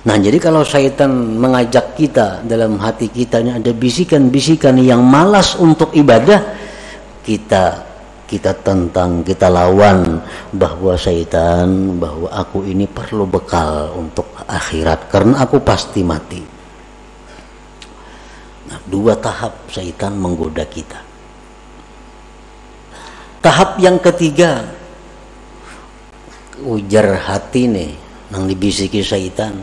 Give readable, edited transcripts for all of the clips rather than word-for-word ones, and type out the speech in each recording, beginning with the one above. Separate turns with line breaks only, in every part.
Nah, jadi kalau syaitan mengajak kita, dalam hati kita ini ada bisikan-bisikan yang malas untuk ibadah, kita tentang, kita lawan bahwa syaitan, bahwa aku ini perlu bekal untuk akhirat karena aku pasti mati. Nah, dua tahap syaitan menggoda kita. Tahap yang ketiga, ujar hati nih nang dibisiki syaitan,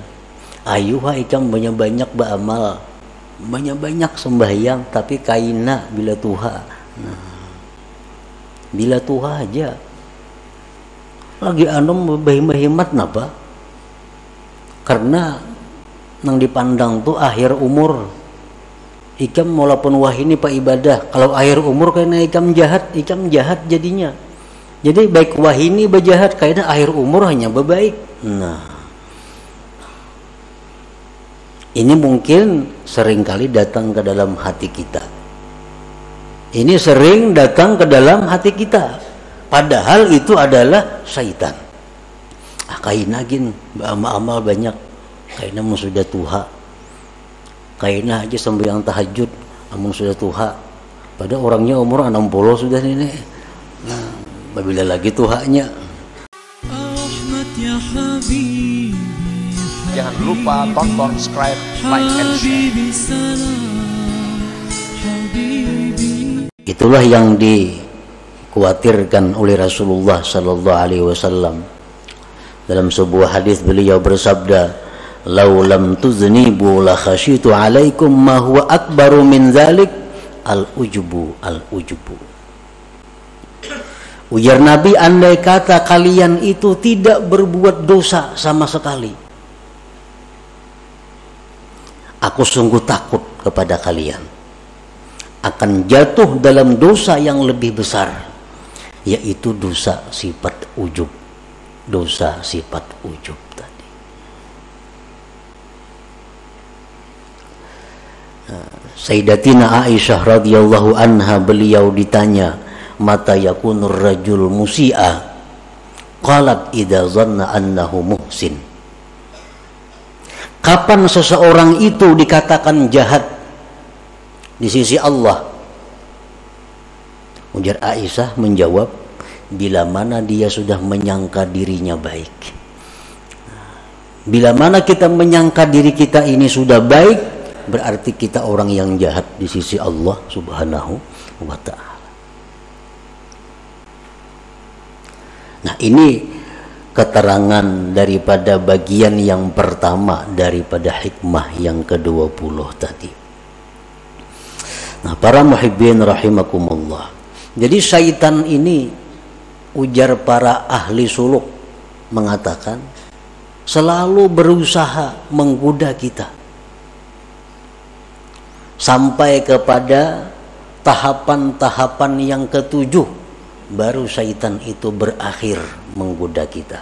ayo ikam banyak-banyak beramal, banyak-banyak sembahyang, tapi kaina bila tuha. Nah, bila tuha aja lagi anom behimat napa? Karena nang dipandang tuh akhir umur. Ikam walaupun wahini pak ibadah, kalau akhir umur karena ikam jahat jadinya. Jadi baik wahini berjahat, karena akhir umur hanya berbaik. Nah, ini mungkin seringkali datang ke dalam hati kita. Ini sering datang ke dalam hati kita. Padahal itu adalah syaitan. Kaina gin, amal banyak. Kaina mun sudah tuha. Kaina aja sembahyang tahajud, amun sudah tuha. Pada orangnya umur 60 sudah ini. Nah, bila lagi tuhanya.
Jangan lupa tonton, subscribe, like, and share.
Itulah yang dikhawatirkan oleh Rasulullah Sallallahu Alaihi Wasallam. Dalam sebuah hadis beliau bersabda, "Lau lam tuznibu la khasyitu alaikum ma huwa akbaru min dzalik al-ujubu al-ujubu." Ujar Nabi, andai kata kalian itu tidak berbuat dosa sama sekali, aku sungguh takut kepada kalian akan jatuh dalam dosa yang lebih besar, yaitu dosa sifat ujub. Dosa sifat ujub tadi. Sayyidatina Aisyah radhiyallahu anha, beliau ditanya, mata yakunur rajul musi'a? Qalat idza zanna annahu muhsin. Kapan seseorang itu dikatakan jahat di sisi Allah? Ujar Aisyah menjawab, bila mana dia sudah menyangka dirinya baik. Bila mana kita menyangka diri kita ini sudah baik, berarti kita orang yang jahat di sisi Allah Subhanahu wa ta'ala. Nah, ini keterangan daripada bagian yang pertama daripada hikmah yang ke-20 tadi. Nah, para muhibbin rahimakumullah. Jadi syaitan ini, ujar para ahli suluk, mengatakan selalu berusaha menggoda kita sampai kepada tahapan-tahapan yang ketujuh, baru syaitan itu berakhir menggoda kita.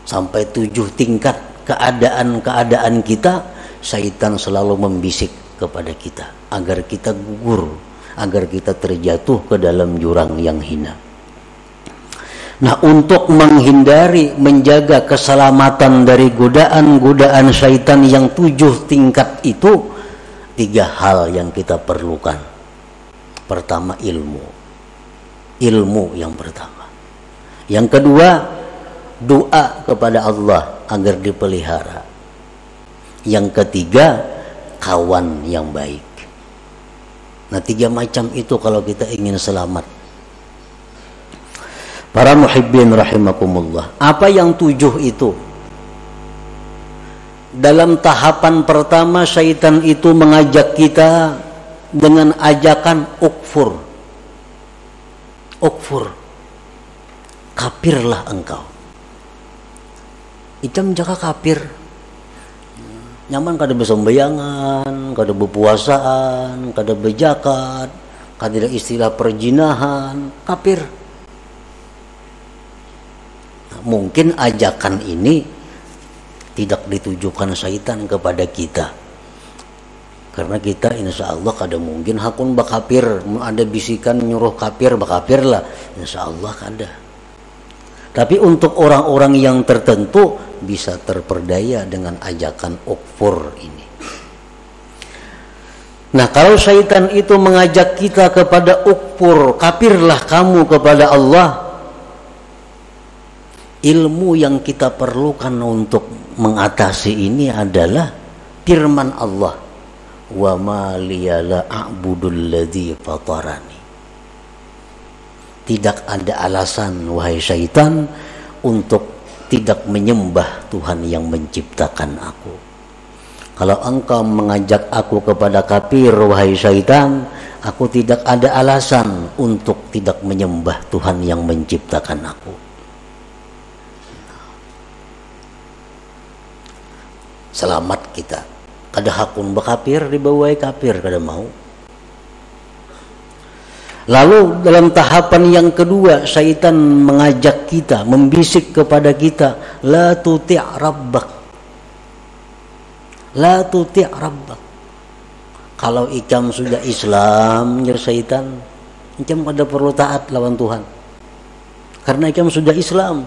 Sampai 7 tingkat keadaan-keadaan kita, syaitan selalu membisik kepada kita agar kita gugur, agar kita terjatuh ke dalam jurang yang hina. Nah, untuk menghindari, menjaga keselamatan dari godaan-godaan syaitan yang 7 tingkat itu, 3 hal yang kita perlukan. Pertama, ilmu yang pertama. Yang kedua, doa kepada Allah agar dipelihara. Yang ketiga, kawan yang baik. Nah, 3 macam itu kalau kita ingin selamat. Para muhibbin rahimakumullah, apa yang 7 itu? Dalam tahapan pertama, syaitan itu mengajak kita dengan ajakan ukfur, kafirlah engkau. Icam jaka kafir, nyaman kada besembayangan, kada berpuasaan, kada berzakat, kada istilah perjinahan, kafir. Nah, mungkin ajakan ini tidak ditujukan syaitan kepada kita, karena kita insya Allah kada mungkin hakun bakafir. Ada bisikan nyuruh kafir, bakafir lah, insya Allah kada. Tapi untuk orang-orang yang tertentu bisa terperdaya dengan ajakan ukfur ini. Nah, kalau syaitan itu mengajak kita kepada ukfur, kafirlah kamu kepada Allah, ilmu yang kita perlukan untuk mengatasi ini adalah firman Allah, wa ma liya la a'budul ladzi fatarani. Tidak ada alasan, wahai syaitan, untuk tidak menyembah Tuhan yang menciptakan aku. Kalau engkau mengajak aku kepada kafir, wahai syaitan, aku tidak ada alasan untuk tidak menyembah Tuhan yang menciptakan aku. Selamat kita. Kada hakun bekafir, dibawai kafir kada mau. Lalu dalam tahapan yang kedua, syaitan mengajak kita, membisik kepada kita, la tuti' rabbak, la tuti' rabbak. Kalau ikam sudah Islam, nyer syaitan, ikam kada perlu taat lawan Tuhan, karena ikam sudah Islam,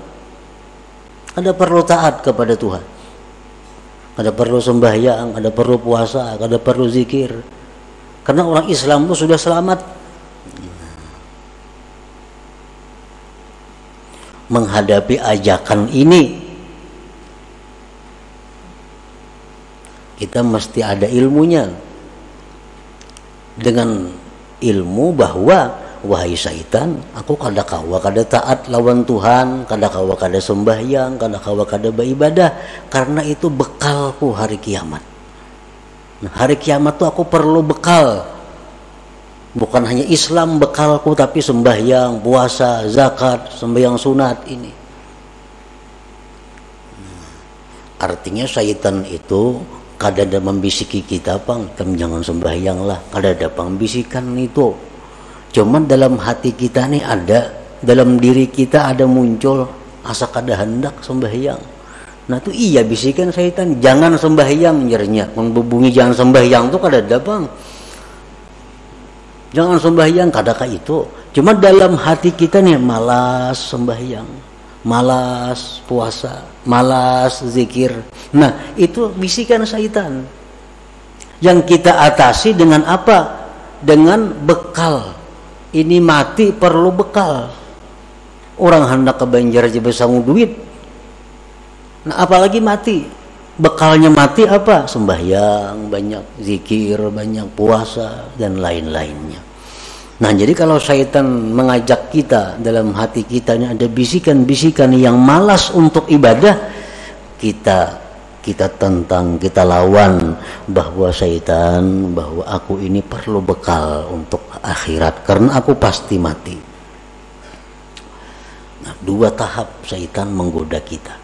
kada perlu taat kepada Tuhan, kada perlu sembahyang, kada perlu puasa, kada perlu zikir, karena orang Islam itu sudah selamat. Menghadapi ajakan ini, kita mesti ada ilmunya. Dengan ilmu bahwa, wahai syaitan, aku kada kawa kada taat lawan Tuhan, kada kawa kada sembahyang, kada kawa kada beribadah, karena itu bekalku hari kiamat. Nah, hari kiamat tuh aku perlu bekal. Bukan hanya Islam bekalku, tapi sembahyang, puasa, zakat, sembahyang sunat ini. Artinya syaitan itu kada ada membisiki kita, pang, kamu jangan sembahyang lah, kada ada pembisikan itu. Cuman dalam hati kita nih ada, dalam diri kita ada muncul asa kada hendak sembahyang. Nah itu iya bisikan syaitan, jangan sembahyang, nyernya membubungi jangan sembahyang tuh kada ada, bang. Jangan sembahyang, kadakah itu. Cuma dalam hati kita nih malas sembahyang, malas puasa, malas zikir. Nah itu bisikan syaitan yang kita atasi dengan apa? Dengan bekal. Ini mati perlu bekal. Orang hendak ke Banjar aja besangu duit, nah apalagi mati. Bekalnya mati apa? Sembahyang banyak, zikir banyak, puasa dan lain-lainnya. Nah jadi kalau syaitan mengajak kita, dalam hati kita ini ada bisikan-bisikan yang malas untuk ibadah, kita tentang, kita lawan bahwa syaitan, bahwa aku ini perlu bekal untuk akhirat karena aku pasti mati. Nah, dua tahap syaitan menggoda kita.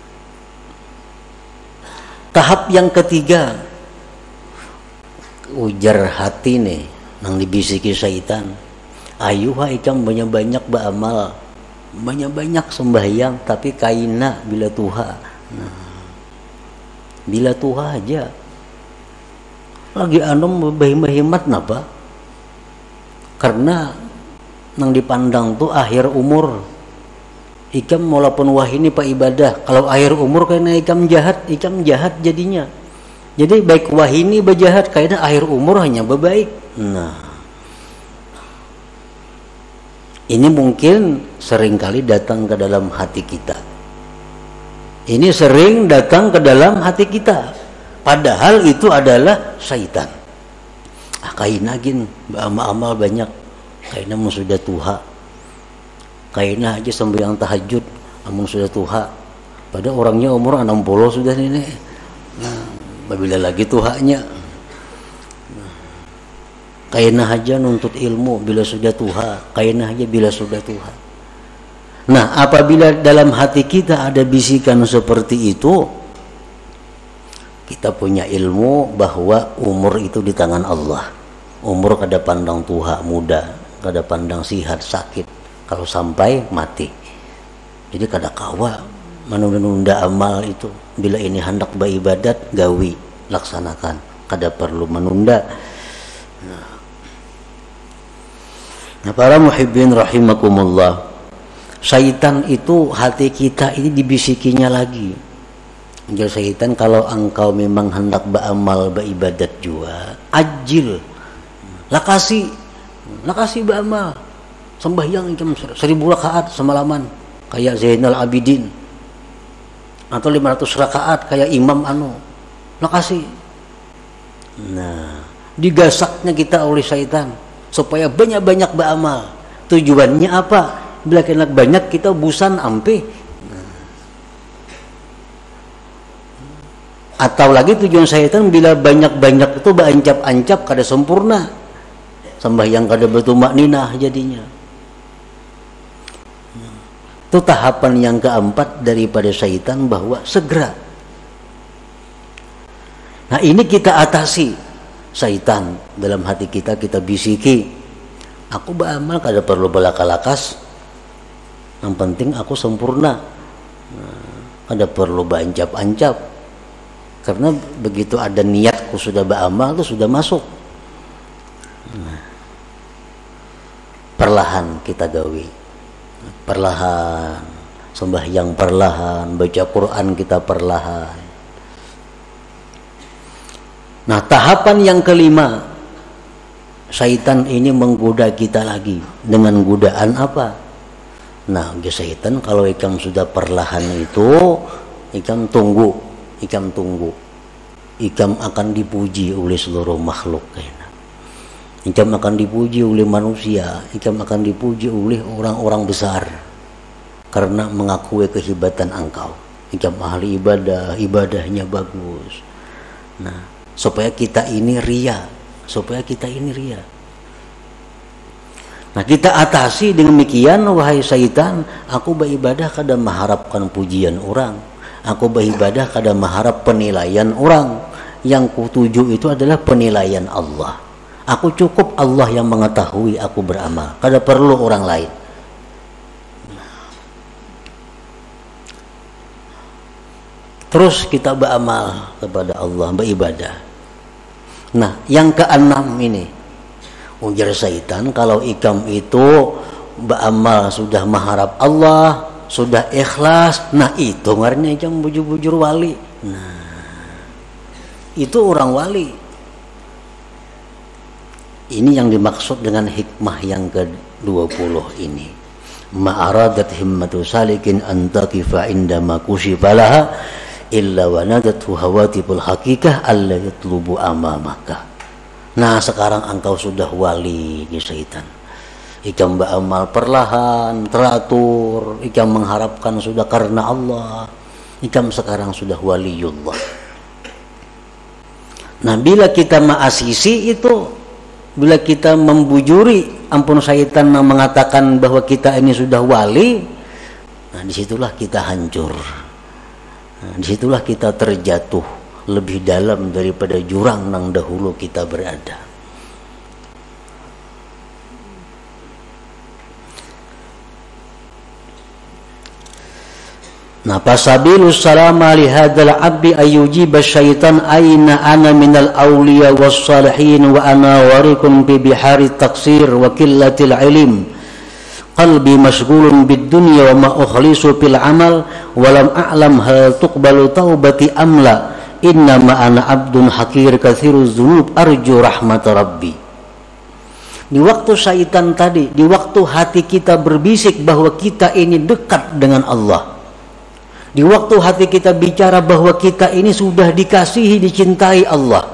Tahap yang ketiga, ujar hati nih nang dibisiki syaitan, ayo ikam banyak-banyak beramal, banyak-banyak sembahyang, tapi kaina bila tuha. Nah, bila tuha aja lagi anom berhemat napa? Karena nang dipandang tuh akhir umur. Ikam walaupun wah ini pak ibadah, kalau akhir umur kayaknya ikam jahat jadinya. Jadi baik wah ini berjahat, kayaknya akhir umur hanya berbaik. Nah, ini mungkin seringkali datang ke dalam hati kita. Ini sering datang ke dalam hati kita. Padahal itu adalah syaitan. Kayaknya gin, amal banyak, kayaknya mau sudah tuha. Kayaknya aja sembahyang tahajud amun sudah tuha, pada orangnya umur 60 sudah ini. Nah, bila lagi tuhanya, kayaknya aja nuntut ilmu bila sudah tuha, kayaknya aja bila sudah tuha. Nah apabila dalam hati kita ada bisikan seperti itu, kita punya ilmu bahwa umur itu di tangan Allah. Umur kada pandang tuha muda, kada pandang sihat sakit, kalau sampai mati. Jadi kada kawa menunda-nunda amal itu. Bila ini hendak beribadat, gawi, laksanakan, kada perlu menunda. Nah para muhibbin rahimakumullah, Syaitan itu hati kita ini dibisikinya lagi. Ujar syaitan, kalau engkau memang hendak beramal beribadat juga, ajil, lakasi beramal, sembahyang jam 1000 rakaat semalaman kayak Zainal Abidin, atau 500 rakaat kayak Imam lakasi. Nah, digasaknya kita oleh syaitan supaya banyak-banyak beramal. Tujuannya apa? Bila kena banyak kita busan ampe. Atau lagi tujuan syaitan bila banyak-banyak itu berancap-ancap kada sempurna, sembahyang kada bertumak ninah jadinya. Itu tahapan yang keempat daripada syaitan, bahwa segera. Nah, ini kita atasi syaitan dalam hati kita bisiki, aku beramal kada perlu belaka-lakas, yang penting aku sempurna, kada perlu berancap-ancap. Karena begitu ada niatku sudah beramal, itu sudah masuk. Perlahan kita gawi, perlahan sembahyang, perlahan baca Quran kita perlahan. Nah, tahapan yang kelima, syaitan ini menggoda kita lagi dengan godaan apa? Nah, syaitan kalau ikam sudah perlahan itu, ikam tunggu, ikam akan dipuji oleh seluruh makhluk. Ikam akan dipuji oleh manusia, ikam akan dipuji oleh orang-orang besar karena mengakui kehebatan engkau. Ikam ahli ibadah, ibadahnya bagus. Nah, supaya kita ini ria. Nah, kita atasi dengan demikian, wahai syaitan, aku beribadah kada mengharapkan pujian orang, aku beribadah kada mengharap penilaian orang. Yang kutuju itu adalah penilaian Allah. Aku cukup Allah yang mengetahui aku beramal, kada perlu orang lain. Terus kita beramal kepada Allah, beribadah. Nah, yang keenam ini, ujar syaitan, kalau ikam itu beramal sudah mengharap Allah, sudah ikhlas, nah itu ngarannya ikam bujur-bujur wali. Nah, itu orang wali. Ini yang dimaksud dengan hikmah yang ke-20 ini. Ma'aradat himmatu salikin antakifa indama kushifalaha illa wanadatu hawatibul hakikah alla yatlubu amamaka. Nah, sekarang engkau sudah wali di syaitan. Ikam beramal perlahan, teratur, ikam mengharapkan sudah karena Allah. Ikam sekarang sudah waliullah. Nah, bila kita ma'asisi itu, bila kita membujuri, ampun syaitan mengatakan bahwa kita ini sudah wali, nah disitulah kita hancur. Nah, disitulah kita terjatuh lebih dalam daripada jurang yang dahulu kita berada. Nah, fasabilus salama li hadzal abdi ayyujiba syaitan aina ana minal awliya was salihin wa ana warikun bi bihari taksir wa qillatil ilm qalbi mashghulun bid dunya wa ma ukhlisu fil amal wa lam a'lam hal tuqbalu taubati amla inna ma ana abdun hakir katsiruz dzunub arju rahmat rabbi. Di waktu syaitan tadi, di waktu hati kita berbisik bahwa kita ini dekat dengan Allah, di waktu hati kita bicara bahwa kita ini sudah dikasihi, dicintai Allah,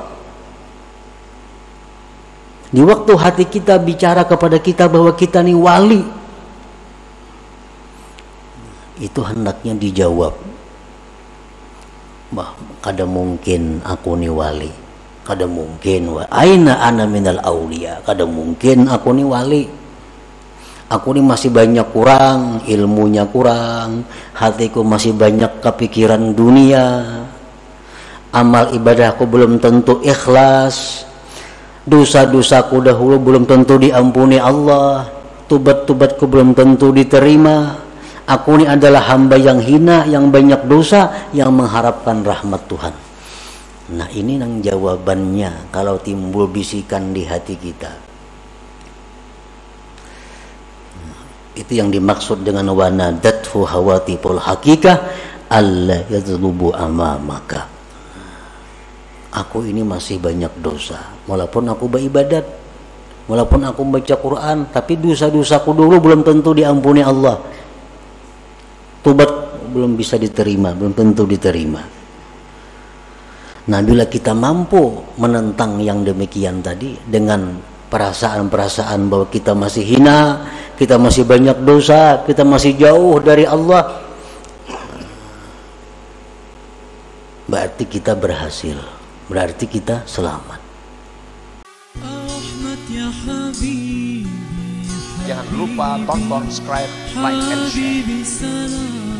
di waktu hati kita bicara kepada kita bahwa kita ini wali, itu hendaknya dijawab, bah, kada mungkin aku ni wali, kada mungkin aina ana minal aulia, kada mungkin aku ni wali. Aku ini masih banyak kurang, ilmunya kurang, hatiku masih banyak kepikiran dunia, amal ibadahku belum tentu ikhlas, dosa-dosaku dahulu belum tentu diampuni Allah, tubat-tubatku belum tentu diterima. Aku ini adalah hamba yang hina, yang banyak dosa, yang mengharapkan rahmat Tuhan. Nah, ini yang jawabannya kalau timbul bisikan di hati kita. Itu yang dimaksud dengan wanadathu hawatiful hakikah alla yadlubu amamaka. Aku ini masih banyak dosa, walaupun aku beribadat, walaupun aku baca Quran, tapi dosa-dosaku dulu belum tentu diampuni Allah. Tobat belum bisa diterima, belum tentu diterima. Nah, bila kita mampu menentang yang demikian tadi dengan perasaan-perasaan bahwa kita masih hina, kita masih banyak dosa, kita masih jauh dari Allah, berarti kita berhasil, berarti kita selamat.
Jangan lupa tonton, subscribe, like, and share.